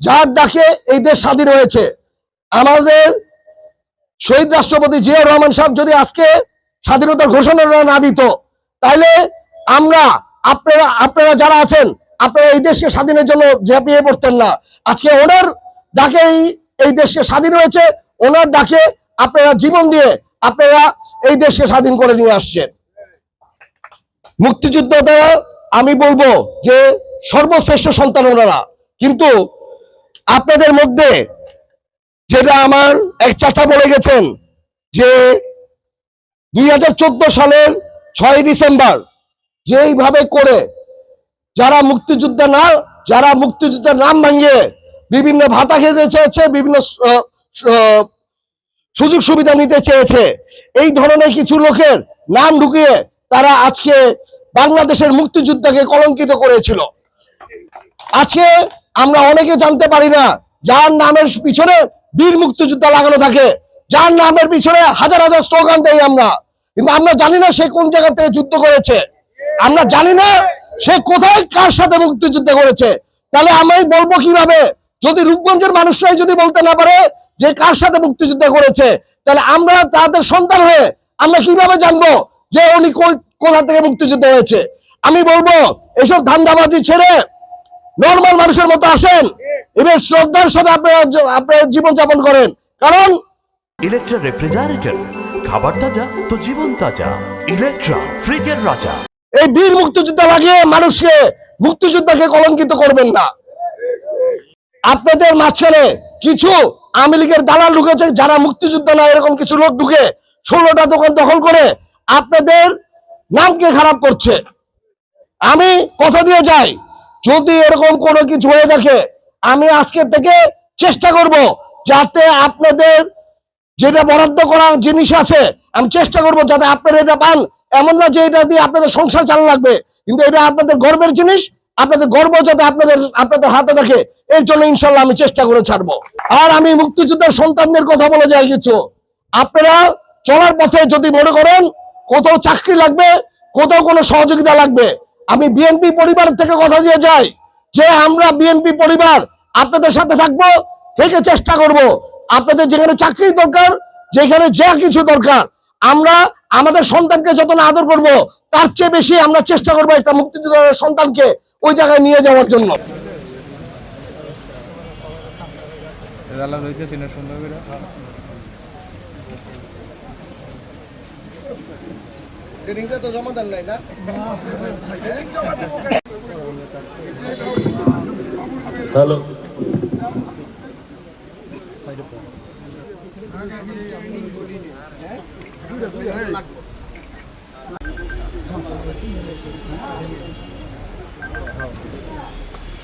যার ডাকে এই দেশ স্বাধীন হয়েছে। আমাদের শহীদ রাষ্ট্রপতি জিয়াউর রহমান সাহেব যদি আজকে স্বাধীনতার ঘোষণা না দিত, তাহলে আমরা আপনারা যারা আছেন, আপনারা এই দেশকে স্বাধীনের জন্য ঝাঁপিয়ে পড়তেন না। আজকে ওনার ডাকে এই দেশকে স্বাধীন হয়েছে, ওনার ডাকে আপনারা জীবন দিয়ে আপনারা এই দেশকে স্বাধীন করে নিয়ে আসছেন। মুক্তিযোদ্ধারা আমি বলবো যে সর্বশ্রেষ্ঠ সন্তান ওনারা, কিন্তু আপনাদের মধ্যে যেটা আমার এক চাচা বলে গেছেন যে 2014 সালের 6 ডিসেম্বর যেইভাবে করে যারা মুক্তিযুদ্ধের নাম ভাঙিয়ে বিভিন্ন ভাতা খেতে চেয়েছে, বিভিন্ন সুযোগ সুবিধা নিতে চেয়েছে, এই ধরনের কিছু লোকের নাম ঢুকিয়ে তারা আজকে বাংলাদেশের মুক্তিযুদ্ধকে কলঙ্কিত করেছিল। আজকে আমরা অনেকে জানতে পারি না, যার নামের পিছনে বীর মুক্তিযোদ্ধা লাগানো থাকে, যার নামের পিছনে হাজার হাজার স্লোগান দেই আমরা, কিন্তু আমরা জানি না সে কোন জায়গা থেকে যুদ্ধ করেছে, আমরা জানি না সে কোথায় কার সাথে মুক্তিযুদ্ধ করেছে। তাহলে আমি বলবো কিভাবে, যদি রূপগঞ্জের মানুষরাই যদি বলতে না পারে যে কার সাথে মুক্তিযুদ্ধ করেছে, তাহলে আমরা তাদের সন্তান হয়ে আমরা কিভাবে জানবো যে উনি কোথা থেকে মুক্তিযুদ্ধ হয়েছে? আমি বলবো এসব ধান্দাবাজি ছেড়ে নর্মাল মানুষের মতো আসেন, এবার শ্রদ্ধার সাথে আপনারা জীবন যাপন করেন। কারণ ইলেকট্রা রেফ্রিজারেটর, খাবার তাজা তো জীবন তাজা। ইলেকট্রা, ফ্রিজের রাজা। এই বীর মুক্তিযোদ্ধা লাগিয়ে মানুষকে মুক্তিযোদ্ধাকে কলঙ্কিত করবেন না। আপনাদের মাঝখানে কিছু আওয়ামী লীগের দালাল ঢুকেছে, যারা মুক্তিযোদ্ধা না এরকম কিছু লোক ঢুকে 16টা দোকান দখল করে আপনাদের নামকে খারাপ করছে। আমি কথা দিয়ে যাই, যদি এরকম কোনো কিছু হয়ে থাকে, আমি আজকে থেকে চেষ্টা করব যাতে আপনাদের যেটা বরাদ্দ করা জিনিস আছে, আমি চেষ্টা করব যাতে আপনারা এটা পান। এমন না যে এটা দিয়ে আপনাদের সংসার চালানো লাগবে, কিন্তু এটা আপনাদের গর্বের জিনিস, আপনাদের গর্ব যাতে আপনাদের হাতে থাকে, এর জন্য ইনশাল্লাহ আমি চেষ্টা করে ছাড়বো। আর আমি মুক্তিযোদ্ধার সন্তানদের কথা বলে যাই কিছু, আপনারা চলার পথে যদি মনে করেন কোথাও চাকরি লাগবে, কোথাও কোনো সহযোগিতা লাগবে, আমি বিএনপি পরিবার থেকে কথা দিয়ে যাই যে আমরা বিএনপি পরিবার আপনাদের সাথে থাকবো, থেকে চেষ্টা করব আপনাদের যেখানে চাকরির দরকার, যেখানে যা কিছু দরকার, আমরা আমাদের সন্তানকে যত না আদর করব, তার চেয়ে বেশি আমরা চেষ্টা করবো একটা মুক্তিযোদ্ধার সন্তানকে ওই জায়গায় নিয়ে যাওয়ার জন্য। তো জমা দেন নাই না? হ্যালো,